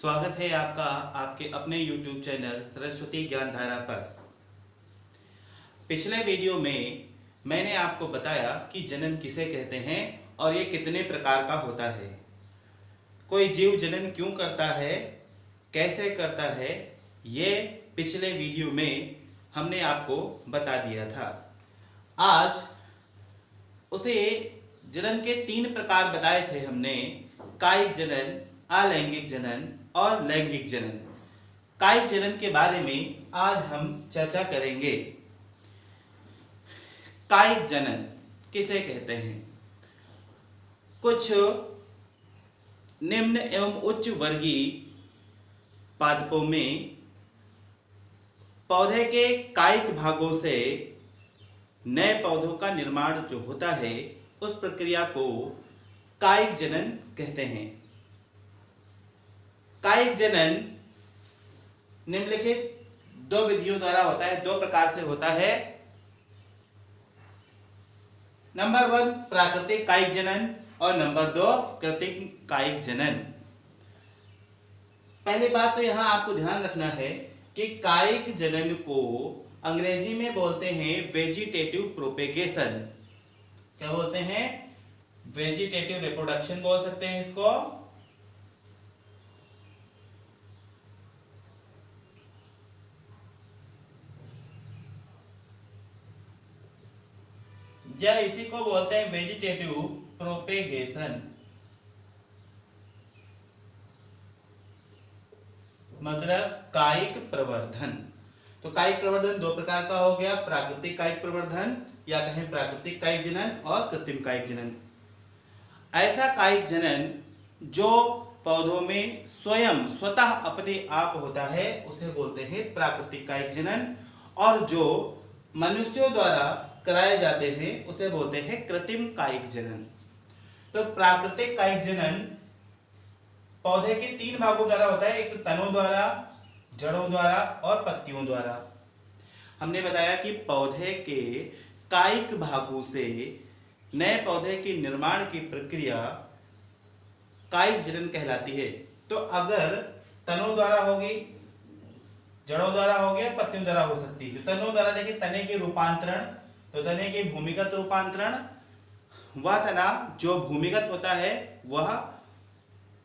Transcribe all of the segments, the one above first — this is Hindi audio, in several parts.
स्वागत है आपका आपके अपने YouTube चैनल सरस्वती ज्ञान धारा पर। पिछले वीडियो में मैंने आपको बताया कि जनन किसे कहते हैं और ये कितने प्रकार का होता है। कोई जीव जनन क्यों करता है, कैसे करता है, ये पिछले वीडियो में हमने आपको बता दिया था। आज उसे जनन के 3 प्रकार बताए थे हमने, कायिक जनन, अलैंगिक जनन और लैंगिक जनन। कायिक जनन के बारे में आज हम चर्चा करेंगे। कायिक जनन किसे कहते हैं? कुछ निम्न एवं उच्च वर्गीय पादपों में पौधे के कायिक भागों से नए पौधों का निर्माण जो होता है, उस प्रक्रिया को कायिक जनन कहते हैं। कायिक जनन निम्नलिखित 2 विधियों द्वारा होता है, 2 प्रकार से होता है। नंबर 1 प्राकृतिक कायिक जनन और नंबर 2 कृत्रिम कायिक जनन। पहली बात तो यहां आपको ध्यान रखना है कि कायिक जनन को अंग्रेजी में बोलते हैं वेजिटेटिव प्रोपेगेशन। क्या बोलते हैं? वेजिटेटिव रिप्रोडक्शन बोल सकते हैं इसको। या इसी को बोलते हैं वेजिटेटिव प्रोपेगेशन, मतलब कायिक प्रवर्धन। तो कायिक प्रवर्धन 2 प्रकार का हो गया, प्राकृतिक कायिक प्रवर्धन या कहें प्राकृतिक कायिक जनन और कृत्रिम कायिक जनन। ऐसा कायिक जनन जो पौधों में स्वतः अपने आप होता है, उसे बोलते हैं प्राकृतिक कायिक जनन, और जो मनुष्यों द्वारा कराए जाते हैं उसे बोलते हैं कृत्रिम कायिक जनन। तो प्राकृतिक कायिक जनन पौधे के 3 भागों द्वारा होता है, एक तो तनों द्वारा, जड़ों द्वारा और पत्तियों द्वारा। हमने बताया कि पौधे के कायिक भागों से नए पौधे के निर्माण की प्रक्रिया कायिक जनन कहलाती है। तो अगर तनों द्वारा होगी, जड़ों द्वारा हो गया, पत्तियों द्वारा हो सकती है। तनों द्वारा देखिए, तने के रूपांतरण, तो तने के भूमिगत रूपांतरण, वह तना जो भूमिगत होता है वह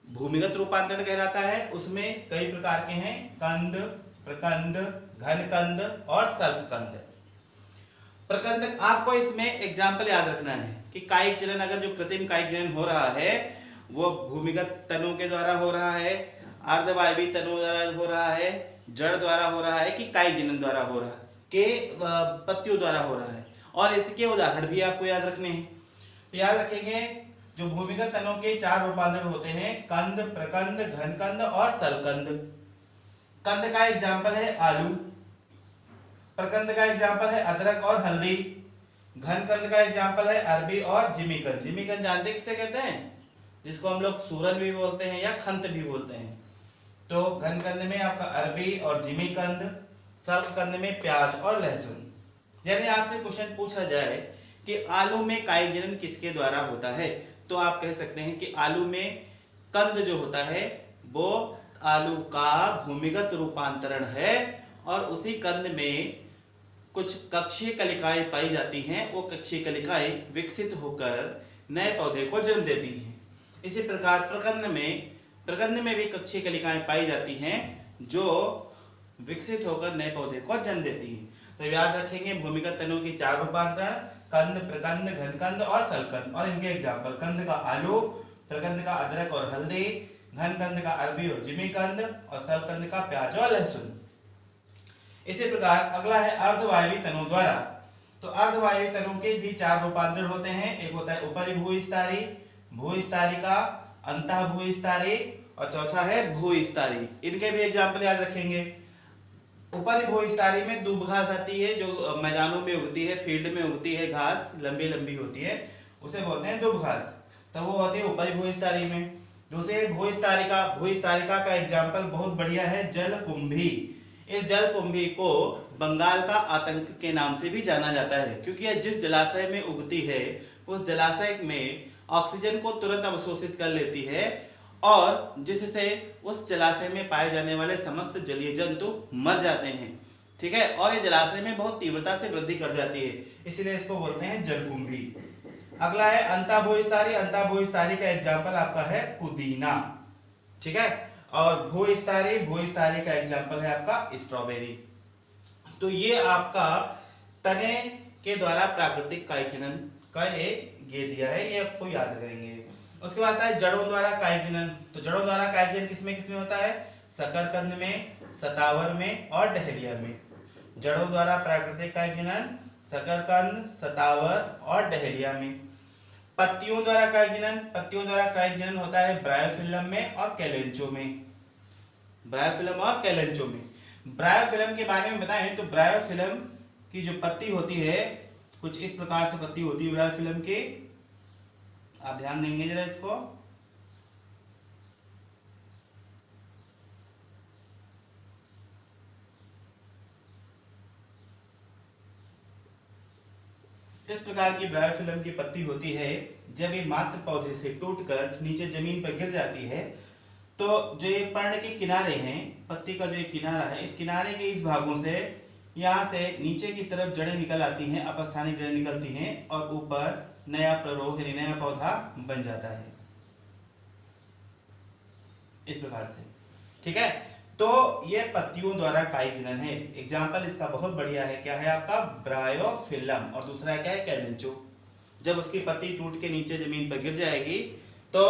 भूमिगत रूपांतरण कहलाता है। उसमें कई प्रकार के हैं, कंद, प्रकंद, घनकंद और सल्पकंद। प्रकंद, आपको इसमें एग्जाम्पल याद रखना है कि कायिक जनन अगर जो कृत्रिम कायिक जनन हो रहा है वो भूमिगत तनों के द्वारा हो रहा है, अर्धवायवीय तनों द्वारा हो रहा है, जड़ द्वारा हो रहा है, कि कायिक जनन द्वारा हो रहा है, के पत्तियों द्वारा हो रहा है। और इसके उदाहरण भी आपको याद रखने हैं। तो याद रखेंगे, जो भूमिगत तनों के 4 रूपांतरण होते हैं, कंद, प्रकंद, घनकंद और सल्कंद। कंद का एग्जाम्पल है आलू, प्रकंद का एग्जाम्पल है अदरक और हल्दी, घनकंद का एग्जाम्पल है अरबी और जिमीकंद। जिमीकंद जानते किसे कहते हैं? जिसको हम लोग सूरन भी बोलते हैं या खंत भी बोलते हैं। तो घनकंद में आपका अरबी और जिमीकंद, सल्कंद में प्याज और लहसुन। यदि आपसे क्वेश्चन पूछा जाए कि आलू में कायिक जनन किसके द्वारा होता है, तो आप कह सकते हैं कि आलू में कंद जो होता है वो आलू का भूमिगत रूपांतरण है, और उसी कंद में कुछ कक्षीय कलिकाएं पाई जाती हैं। वो कक्षीय कलिकाएं विकसित होकर नए पौधे को जन्म देती हैं। इसी प्रकार प्रकंद में भी कक्षीय कलिकाएं पाई जाती हैं जो विकसित होकर नए पौधे को जन्म देती हैं। तो याद रखेंगे, भूमिगत तनों की 4 रूपांतरण, कंद, प्रकंद, घनकंद और सल्कंद, और इनके एग्जाम्पल, कंद का आलू, प्रकंद का अदरक और हल्दी, घनकंद का अरबी और जिमीकंद और सल्कंद का प्याज और लहसुन। इसी प्रकार अगला है अर्धवायवीय तनों द्वारा। तो अर्धवायवीय तनों के भी 4 रूपांतरण होते हैं। एक होता है ऊपरी भूस्तरी, भूस्तरिका, अंतः भूस्तरी और चौथा है भूस्तरी। इनके भी एग्जाम्पल याद रखेंगे। ऊपरी भूस्तरी में दूब घास आती है, जो मैदानों में उगती है, फील्ड में उगती है, घास लंबी लंबी होती है, उसे बोलते हैं दूब घास। तो वो होती है ऊपरी भूस्तरी में। दूसरे भूस्तरिका का एग्जाम्पल बहुत बढ़िया है, जलकुंभी। इस जलकुंभी को बंगाल का आतंक के नाम से भी जाना जाता है, क्योंकि यह जिस जलाशय में उगती है उस जलाशय में ऑक्सीजन को तुरंत अवशोषित कर लेती है और जिससे उस जलाशय में पाए जाने वाले समस्त जलीय जंतु मर जाते हैं। ठीक है, और ये जलाशय में बहुत तीव्रता से वृद्धि कर जाती है, इसलिए इसको बोलते हैं जलकुंभी। अगला है अंतः भूविस्तारी। अंतः भूविस्तारी का एग्जाम्पल आपका है पुदीना। ठीक है, और भूविस्तारी का एग्जाम्पल है आपका स्ट्रॉबेरी। तो ये आपका तने के द्वारा प्राकृतिक कायिक जनन का ये दिया है, ये आपको याद करेंगे। उसके बाद आता है जड़ों द्वारा कायिक जनन। तो जड़ों द्वारा कायिक जनन किसमें किसमें होता है? शकरकंद में, शतावर में और डहेलिया में। जड़ों द्वारा प्राकृतिक कायिक जनन शकरकंद, शतावर और डहेलिया में। पत्तियों द्वारा कायिक जनन, पत्तियों द्वारा कायिक जनन होता है ब्रायोफिलम में और कैलेंचो में। ब्रायोफिलम और कैलेंचो में। ब्रायोफिलम के बारे में बताएं तो ब्रायोफिलम की जो पत्ती होती है कुछ इस प्रकार से पत्ती होती है ब्रायोफिलम की। आप ध्यान देंगे जरा इसको। इस प्रकार की ब्रायोफिलम की पत्ती होती है। जब ये मात्र पौधे से टूटकर नीचे जमीन पर गिर जाती है तो जो ये पर्ण के किनारे हैं, पत्ती का जो ये किनारा है, इस किनारे के इस भागों से यहाँ से नीचे की तरफ जड़ें निकल आती हैं, अपस्थानिक जड़ें निकलती हैं और ऊपर नया प्ररोह यानी नया पौधा बन जाता है इस प्रकार से। ठीक है, तो ये पत्तियों द्वारा कायिक जनन है। एग्जाम्पल इसका बहुत बढ़िया है, क्या है आपका? ब्रायोफिलम। और दूसरा क्या है? कैलेंचो। जब उसकी पत्ती टूट के नीचे जमीन पर गिर जाएगी तो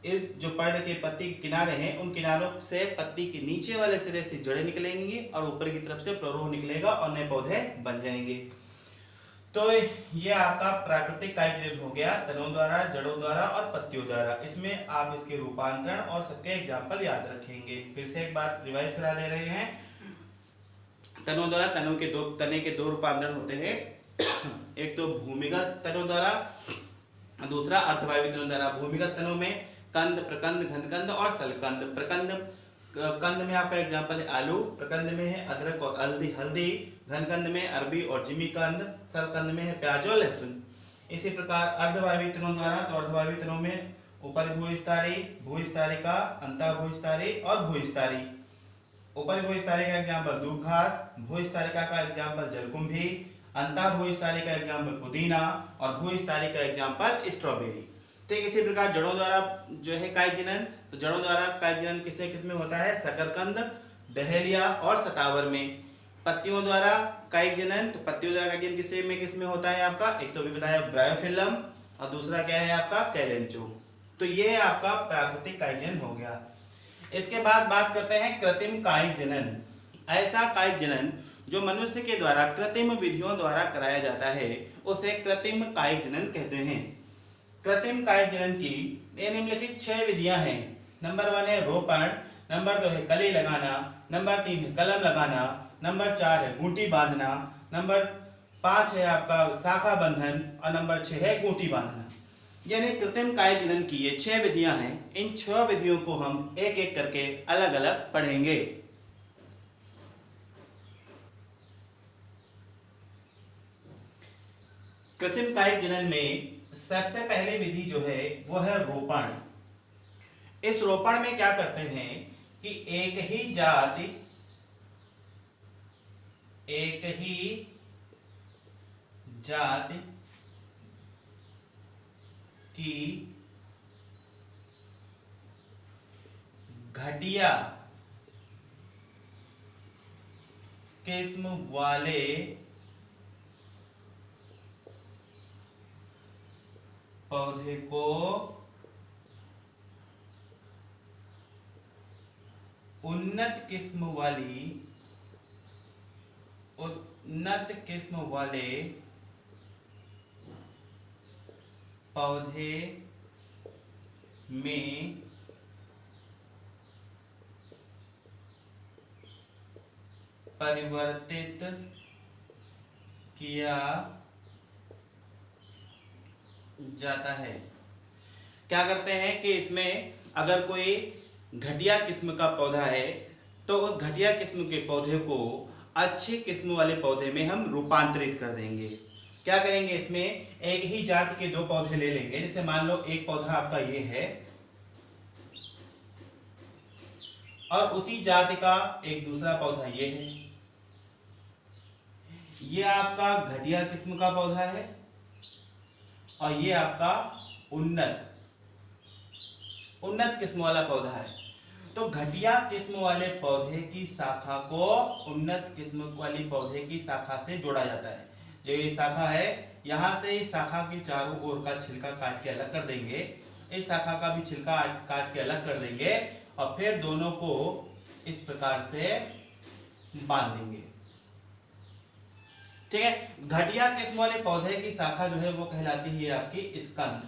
इस जो पर्ण के पत्ती के किनारे हैं उन किनारों से पत्ती के नीचे वाले सिरे से जड़ें निकलेंगी और ऊपर की तरफ से प्ररोह निकलेगा और नए पौधे बन जाएंगे। तो ये आपका प्राकृतिक कायिक जनन हो गया तनों द्वारा, जड़ों द्वारा और पत्तियों द्वारा। इसमें आप इसके रूपांतरण और सबके एग्जाम्पल याद रखेंगे। फिर से एक बार रिवाइज करा दे रहे हैं। तनों द्वारा तने के दो रूपांतरण होते हैं, एक तो भूमिगत तनों द्वारा, दूसरा अर्धवायवीय तनों द्वारा। भूमिगत तनों में कंद, प्रकंद, घनकंद और सलकंद। प्रकंद कंद में आपका एग्जाम्पल है आलू, प्रकंद में है अदरक और हल्दी, घनकंद में अरबी और जिमीकंद, सलकंद में है प्याज और लहसुन। इसी प्रकार अर्धवायवीय तनों द्वारा, तो अर्धवायवीय तनों में ऊपरी भूविस्तारी, भूविस्तारिका, अंतः भूविस्तारी और भूविस्तारी। ऊपरी भूविस्तारी का एग्जाम्पल दूबघास, भूविस्तारिका का एग्जाम्पल जलकुंभी, अंतः भूविस्तारी का एग्जाम्पल पुदीना और भूविस्तारी का एग्जाम्पल स्ट्रॉबेरी। ठीक इसी प्रकार जड़ों द्वारा जो है कायिक जनन, तो जड़ों द्वारा कायिक जनन किसमें होता है? शकरकंद, डहेलिया और शतावर में। पत्तियों द्वारा कायिक जनन, तो पत्तियों द्वारा कायिक जनन किसमें होता है आपका? एक तो भी बताया ब्रायोफिलम और दूसरा क्या है आपका? कैलेंचो। तो ये आपका प्राकृतिक कायिक जनन हो गया। इसके बाद बात करते हैं कृत्रिम कायिक जनन। ऐसा कायिक जनन जो मनुष्य के द्वारा कृत्रिम विधियों द्वारा कराया जाता है उसे कृत्रिम कायिक जनन कहते हैं। कृत्रिम कायिक जनन की निम्नलिखित 6 विधियां हैं। नंबर 1 है रोपण, नंबर 2 है कली लगाना, नंबर 3 है कलम लगाना, नंबर 4 है गूंटी बांधना, नंबर 5 है आपका शाखा बंधन और नंबर 6 है गूंटी बांधना। यानी कृत्रिम कायिक जनन की ये 6 विधियां हैं। इन 6 विधियों को हम एक एक करके अलग अलग पढ़ेंगे। कृत्रिम कायिक जनन में सबसे पहली विधि जो है वो है रोपण। इस रोपण में क्या करते हैं कि एक ही जाति की घटिया किस्म वाले पौधे को उन्नत किस्म वाले पौधे में परिवर्तित किया जाता है। क्या करते हैं कि इसमें अगर कोई घटिया किस्म का पौधा है तो उस घटिया किस्म के पौधे को अच्छी किस्म वाले पौधे में हम रूपांतरित कर देंगे। क्या करेंगे? इसमें एक ही जाति के 2 पौधे ले लेंगे। जैसे मान लो एक पौधा आपका ये है और उसी जाति का एक दूसरा पौधा ये है। ये आपका घटिया किस्म का पौधा है और ये आपका उन्नत किस्म वाला पौधा है। तो घटिया किस्म वाले पौधे की शाखा को उन्नत किस्म वाली पौधे की शाखा से जोड़ा जाता है। जो ये शाखा है, यहाँ से इस शाखा की चारों ओर का छिलका काट के अलग कर देंगे, इस शाखा का भी छिलका काट के अलग कर देंगे और फिर दोनों को इस प्रकार से बांध देंगे। ठीक है। घटिया किस्म वाले पौधे की शाखा जो है वो कहलाती है आपकी स्कंद,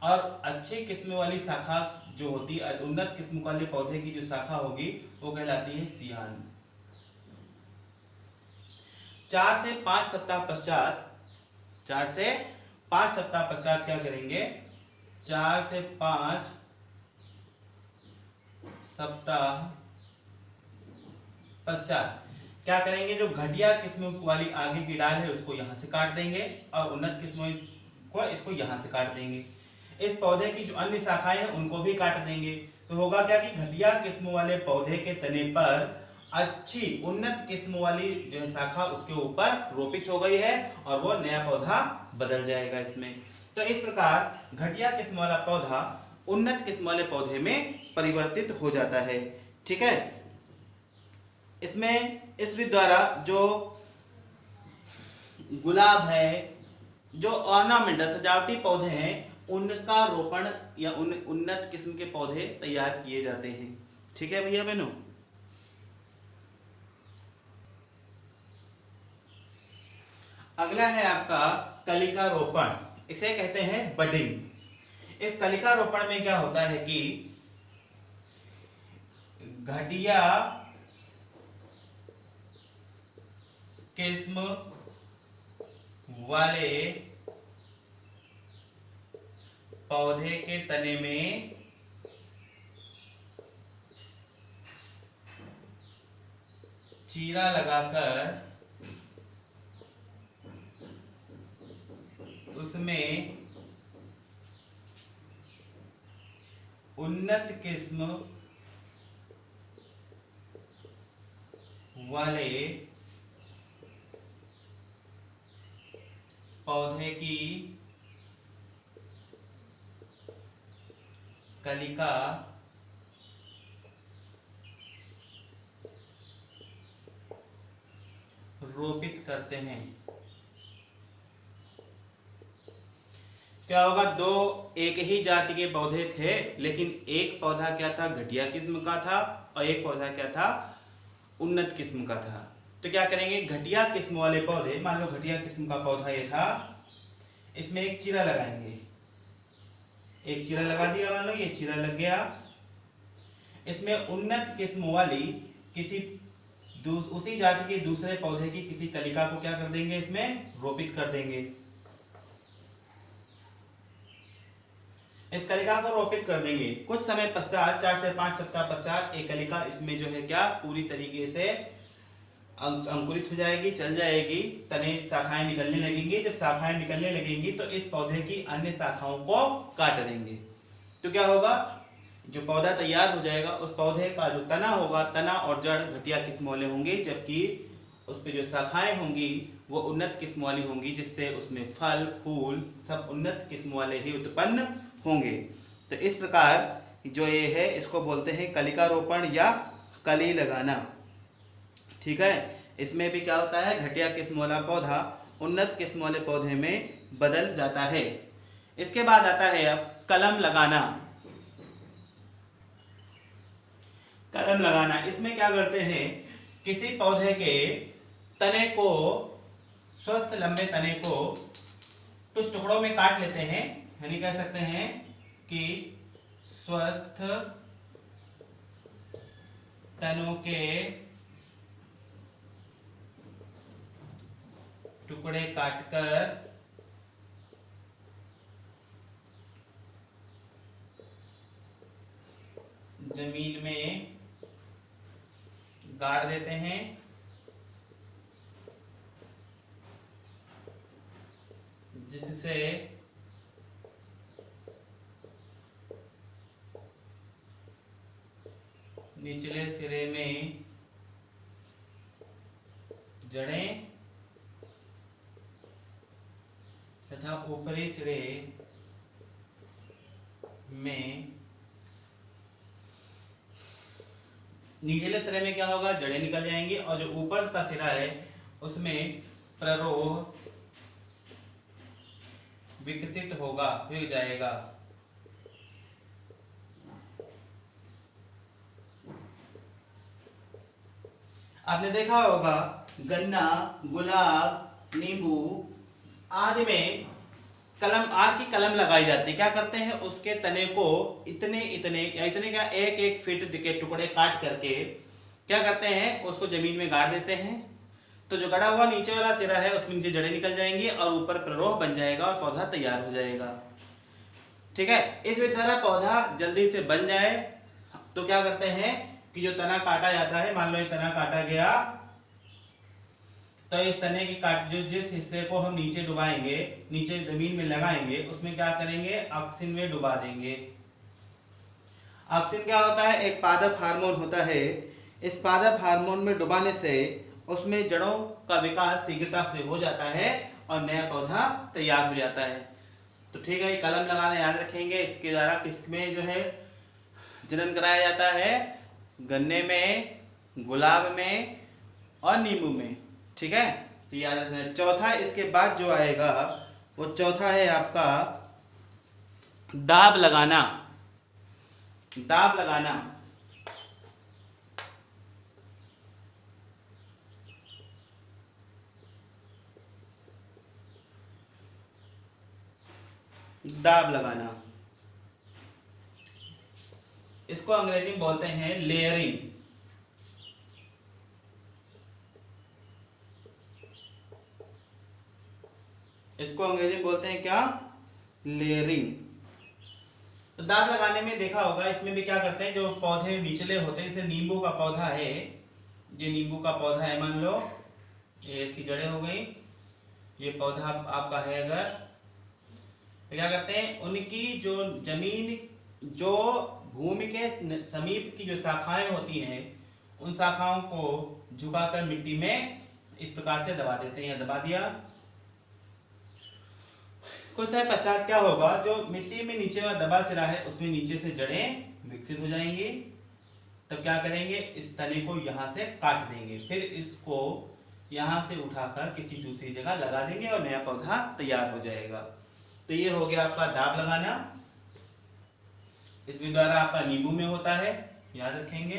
और अच्छी किस्म वाली शाखा जो होती है, उन्नत किस्म वाले पौधे की जो शाखा होगी वो कहलाती है सियान। 4 से 5 सप्ताह पश्चात क्या करेंगे? 4 से 5 सप्ताह पश्चात क्या करेंगे? जो घटिया किस्म वाली आगे की डाल है उसको यहाँ से काट देंगे और उन्नत किस्म को इसको यहाँ से काट देंगे। इस पौधे की जो अन्य शाखाएं हैं उनको भी काट देंगे। तो होगा क्या कि घटिया किस्म वाले पौधे के तने पर अच्छी उन्नत किस्म वाली जो है शाखा उसके ऊपर रोपित हो गई है और वो नया पौधा बदल जाएगा इसमें। तो इस प्रकार घटिया किस्म वाला पौधा उन्नत किस्म वाले पौधे में परिवर्तित हो जाता है। ठीक है। इसमें इस विधि द्वारा जो गुलाब है, जो ऑर्नामेंटल सजावटी पौधे हैं, उनका रोपण या उन्नत किस्म के पौधे तैयार किए जाते हैं। ठीक है भैया बहनों। अगला है आपका कलिका रोपण, इसे कहते हैं बडिंग। इस कलिका रोपण में क्या होता है कि घटिया किस्म वाले पौधे के तने में चीरा लगाकर उसमें उन्नत किस्म वाले पौधे की कलिका रोपित करते हैं। क्या होगा? दो एक ही जाति के पौधे थे, लेकिन एक पौधा क्या था? घटिया किस्म का था और एक पौधा क्या था? उन्नत किस्म का था। तो क्या करेंगे? घटिया किस्म वाले पौधे, मान लो घटिया किस्म का पौधा ये था, इसमें एक चीरा लगाएंगे। एक चीरा लगा दिया, मान लो ये चीरा लग गया। इसमें उन्नत किस्म वाली किसी उसी जाति के दूसरे पौधे की किसी कलिका को क्या कर देंगे? इसमें रोपित कर देंगे। इस कलिका को रोपित कर देंगे। कुछ समय पश्चात 4 से 5 सप्ताह पश्चात एक कलिका इसमें जो है क्या पूरी तरीके से अंकुरित हो जाएगी, चल जाएगी, तने शाखाएं निकलने लगेंगी। जब शाखाएं निकलने लगेंगी तो इस पौधे की अन्य शाखाओं को काट देंगे। तो क्या होगा? जो पौधा तैयार हो जाएगा उस पौधे का जो तना होगा, तना और जड़ घटिया किस्म वाले होंगे, जबकि उस पे जो शाखाएं होंगी वो उन्नत किस्म वाली होंगी, जिससे उसमें फल फूल सब उन्नत किस्म वाले ही उत्पन्न होंगे। तो इस प्रकार जो ये है इसको बोलते हैं कलिका रोपण या कली लगाना। ठीक है। इसमें भी क्या होता है? घटिया किस्म वाला पौधा उन्नत किस्म वाले पौधे में बदल जाता है। इसके बाद आता है अब कलम लगाना। कलम लगाना, इसमें क्या करते हैं? किसी पौधे के तने को, स्वस्थ लंबे तने को कुछ टुकड़ों में काट लेते हैं, यानी कह सकते हैं कि स्वस्थ तनों के टुकड़े काटकर जमीन में गाड़ देते हैं, जिससे निचले सिरे में जड़ें तथा ऊपरी सिरे में, निचले सिरे में क्या होगा, जड़ें निकल जाएंगी, और जो ऊपर का सिरा है उसमें प्ररोह विकसित होगा, हो जाएगा। आपने देखा होगा गन्ना, गुलाब, नींबू आदि में कलम, आग की कलम लगाई जाती है। क्या करते हैं, उसके तने को इतने इतने या इतने का एक एक फीट के टुकड़े काट करके क्या करते हैं, उसको जमीन में गाड़ देते हैं। तो जो गड़ा हुआ नीचे वाला सिरा है उसमें नीचे जड़ें निकल जाएंगी और ऊपर प्ररोह बन जाएगा और पौधा तैयार हो जाएगा। ठीक है, इस विधि द्वारा पौधा जल्दी से बन जाए तो क्या करते हैं कि जो तना काटा जाता है, मान लो ये तना काटा गया, तो इस तने की काट जो जिस हिस्से को हम नीचे डुबाएंगे, नीचे जमीन में लगाएंगे, उसमें क्या करेंगे, ऑक्सिन में डुबा देंगे। ऑक्सिन क्या होता है, एक पादप हार्मोन होता है। इस पादप हार्मोन में डुबाने से उसमें जड़ों का विकास शीघ्रता से हो जाता है और नया पौधा तैयार हो जाता है। तो ठीक है, कलम लगाना याद रखेंगे। इसके द्वारा किसमें जो है जनन कराया जाता है, गन्ने में, गुलाब में और नींबू में। ठीक है, तो याद रखना। चौथा इसके बाद जो आएगा वो चौथा है आपका दाब लगाना। दाब लगाना, दाब लगाना, इसको अंग्रेजी में बोलते हैं लेयरिंग। इसको अंग्रेजी में बोलते हैं क्या, लेयरिंग। तो दाब लगाने में देखा होगा, इसमें भी क्या करते हैं, जो पौधे निचले होते हैं, जैसे नींबू का पौधा है, ये नींबू का पौधा है, मान लो ये इसकी जड़ें हो गई, ये पौधा आपका है अगर, तो क्या करते हैं, उनकी जो जमीन, जो भूमि के समीप की जो शाखाएं होती हैं, उन शाखाओं को झुकाकर मिट्टी में इस प्रकार से दबा देते हैं। दबा दिया, कुछ समय पश्चात क्या होगा, जो मिट्टी में नीचे वाला दबा सिरा है उसमें नीचे से जड़ें विकसित हो जाएंगी। तब क्या करेंगे, इस तने को यहाँ से काट देंगे, फिर इसको यहाँ से उठाकर किसी दूसरी जगह लगा देंगे और नया पौधा तैयार हो जाएगा। तो ये हो गया आपका दाब लगाना। इसके द्वारा आपका नींबू में होता है, याद रखेंगे।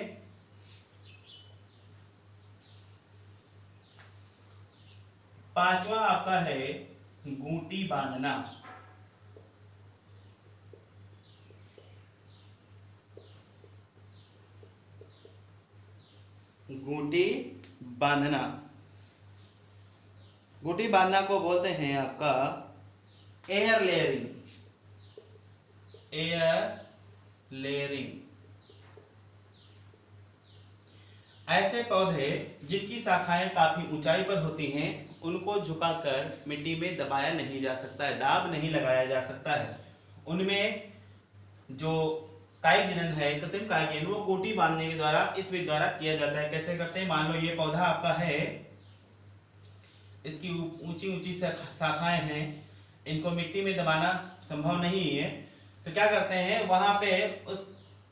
पांचवा आपका है गूंटी बांधना। गूंटी बांधना, गूंटी बांधना को बोलते हैं आपका एयर लेयरिंग। एयर लेयरिंग, ऐसे पौधे जिनकी शाखाएं काफी ऊंचाई पर होती हैं उनको झुकाकर मिट्टी में दबाया नहीं जा सकता है, दाब नहीं लगाया जा सकता है। उनमें जो कायिक जनन है, कृत्रिम कायिक जनन, वो गूंटी बांधने के द्वारा, इस विधि द्वारा किया जाता है। कैसे करते हैं, मान लो ये पौधा आपका है, इसकी ऊंची ऊंची शाखाएं हैं, इनको मिट्टी में दबाना संभव नहीं है, तो क्या करते हैं, वहां पे उस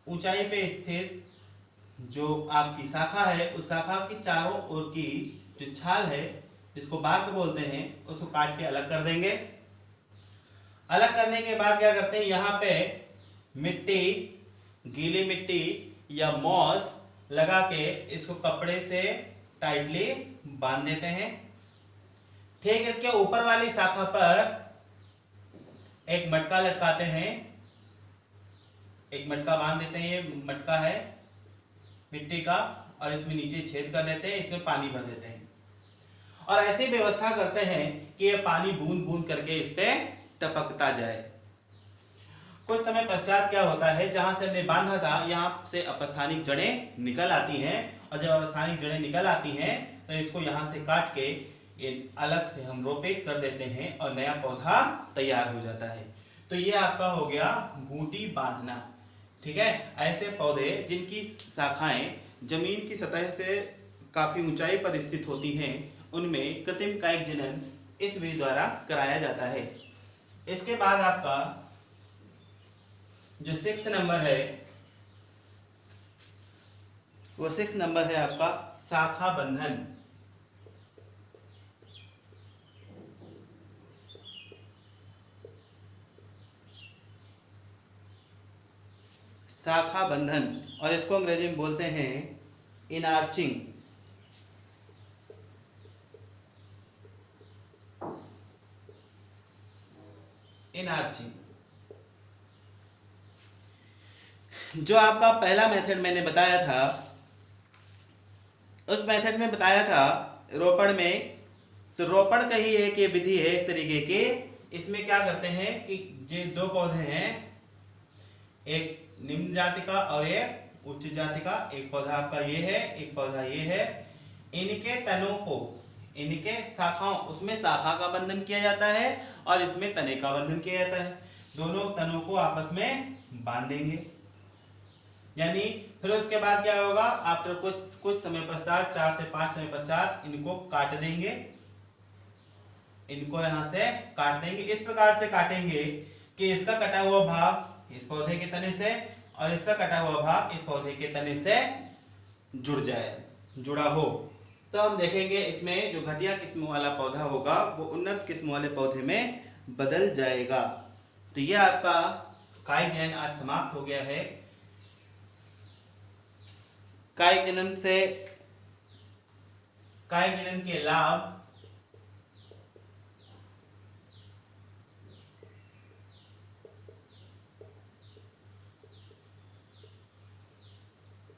ऊंचाई पे स्थित जो आपकी शाखा है, उस शाखा की चारों ओर की जो छाल है, जिसको बाग बोलते हैं, उसको काट के अलग कर देंगे। अलग करने के बाद क्या करते हैं, यहाँ पे मिट्टी, गीली मिट्टी या मॉस लगा के इसको कपड़े से टाइटली बांध देते हैं। ठीक इसके ऊपर वाली शाखा पर एक मटका लटकाते हैं, एक मटका बांध देते हैं, ये मटका है मिट्टी का, और इसमें नीचे छेद कर देते हैं, इसमें पानी भर देते हैं और ऐसी व्यवस्था करते हैं कि ये पानी बूंद बूंद करके इस पे टपकता जाए। कुछ समय पश्चात क्या होता है, जहां से हमने बांधा था यहाँ से अपस्थानिक जड़ें निकल आती हैं, और जब अपस्थानिक जड़ें निकल आती हैं तो इसको यहाँ से काट के अलग से हम रोपित कर देते हैं और नया पौधा तैयार हो जाता है। तो ये आपका हो गया गूंटी बांधना। ठीक है, ऐसे पौधे जिनकी शाखाएं जमीन की सतह से काफी ऊंचाई पर स्थित होती हैं, उनमें कृत्रिम कायिक जनन इस विधि द्वारा कराया जाता है। इसके बाद आपका जो 6 नंबर है, वो 6 नंबर है आपका शाखा बंधन। शाखा बंधन, और इसको अंग्रेजी में बोलते हैं इनार्चिंग। इनार्चिंग जो आपका पहला मेथड मैंने बताया था, उस मेथड में बताया था रोपण में, तो रोपण का ही एक ये विधि है एक तरीके के। इसमें क्या करते हैं कि ये दो पौधे हैं, एक निम्न जाति का और एक उच्च जाति का, एक पौधा आपका ये है, एक पौधा ये है। इनके तनों को, इनके शाखाओं, उसमें शाखा का बंधन किया जाता है और इसमें तने का बंधन किया जाता है। दोनों तनों को आपस में बांध देंगे, यानी फिर उसके बाद क्या होगा, आफ्टर कुछ समय पश्चात, 4 से 5 समय पश्चात इनको काट देंगे, इनको यहां से काट देंगे। इस प्रकार से काटेंगे कि इसका कटा हुआ भाग इस पौधे के तने से और इसका कटा हुआ भाग इस पौधे के तने से जुड़ा हो। तो हम देखेंगे इसमें जो घटिया किस्म वाला पौधा होगा वो उन्नत किस्म वाले पौधे में बदल जाएगा। तो ये आपका कायिक जनन आज समाप्त हो गया है। कायिक जनन से, कायिक जनन के लाभ,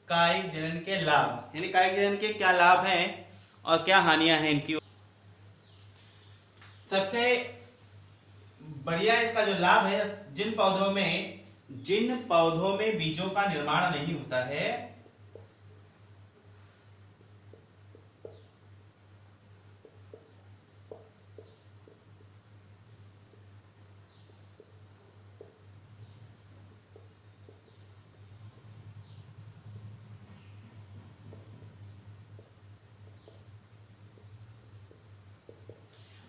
कायिक जनन के लाभ, यानी कायिक जनन के क्या लाभ हैं और क्या हानियां हैं इनकी। सबसे बढ़िया इसका जो लाभ है, जिन पौधों में बीजों का निर्माण नहीं होता है,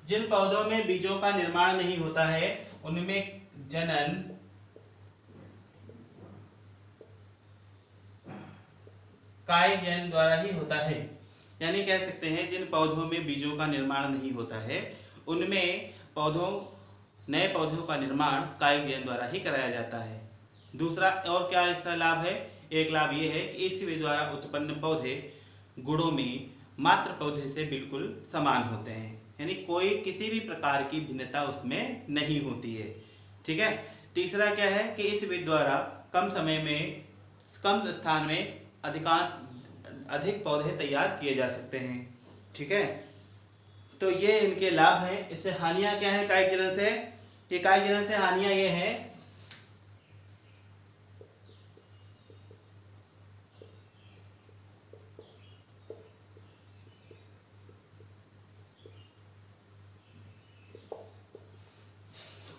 जिन पौधों में बीजों का निर्माण नहीं होता है उनमें जनन कायिक जनन द्वारा ही होता है। यानी कह सकते हैं जिन पौधों में बीजों का निर्माण नहीं होता है उनमें नए पौधों का निर्माण कायिक जनन द्वारा ही कराया जाता है। दूसरा और क्या इसका लाभ है, एक लाभ ये है कि इस विधि द्वारा उत्पन्न पौधे गुणों में मात्र पौधे से बिल्कुल समान होते हैं, यानी कोई किसी भी प्रकार की भिन्नता उसमें नहीं होती है। ठीक है। तीसरा क्या है कि इस विधि द्वारा कम समय में, कम स्थान में अधिक पौधे तैयार किए जा सकते हैं। ठीक है, तो ये इनके लाभ हैं। इससे हानियां क्या है कायिक जनन से, कि कायिक जनन से हानियां ये हैं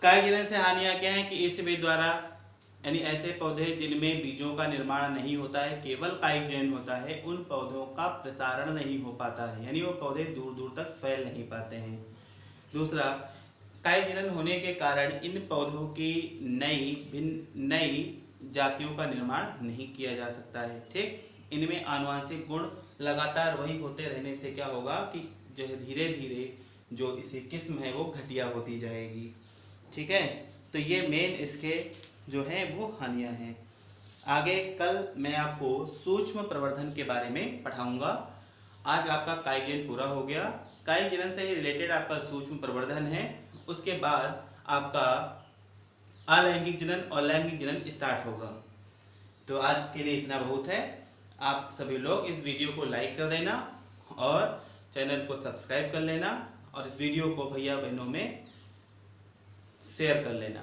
कायिक जनन से हानियां क्या है कि इस विधि द्वारा, यानी ऐसे पौधे जिनमें बीजों का निर्माण नहीं होता है, केवल कायिक जनन होता है, उन पौधों का प्रसारण नहीं हो पाता है, यानी वो पौधे दूर दूर तक फैल नहीं पाते हैं। दूसरा, कायिक जनन होने के कारण इन पौधों की नई जातियों का निर्माण नहीं किया जा सकता है। ठीक, इनमें आनुवंशिक गुण लगातार वही होते रहने से क्या होगा कि जो है धीरे धीरे जो इसी किस्म है वो घटिया होती जाएगी। ठीक है, तो ये मेन इसके जो है वो हानियां हैं। आगे कल मैं आपको सूक्ष्म प्रवर्धन के बारे में पढ़ाऊंगा। आज आपका कायिक जनन पूरा हो गया। कायिक जनन से ही रिलेटेड आपका सूक्ष्म प्रवर्धन है, उसके बाद आपका अलैंगिक जनन और लैंगिक जनन स्टार्ट होगा। तो आज के लिए इतना बहुत है। आप सभी लोग इस वीडियो को लाइक कर देना और चैनल को सब्सक्राइब कर लेना और इस वीडियो को भैया बहनों में शेयर कर लेना।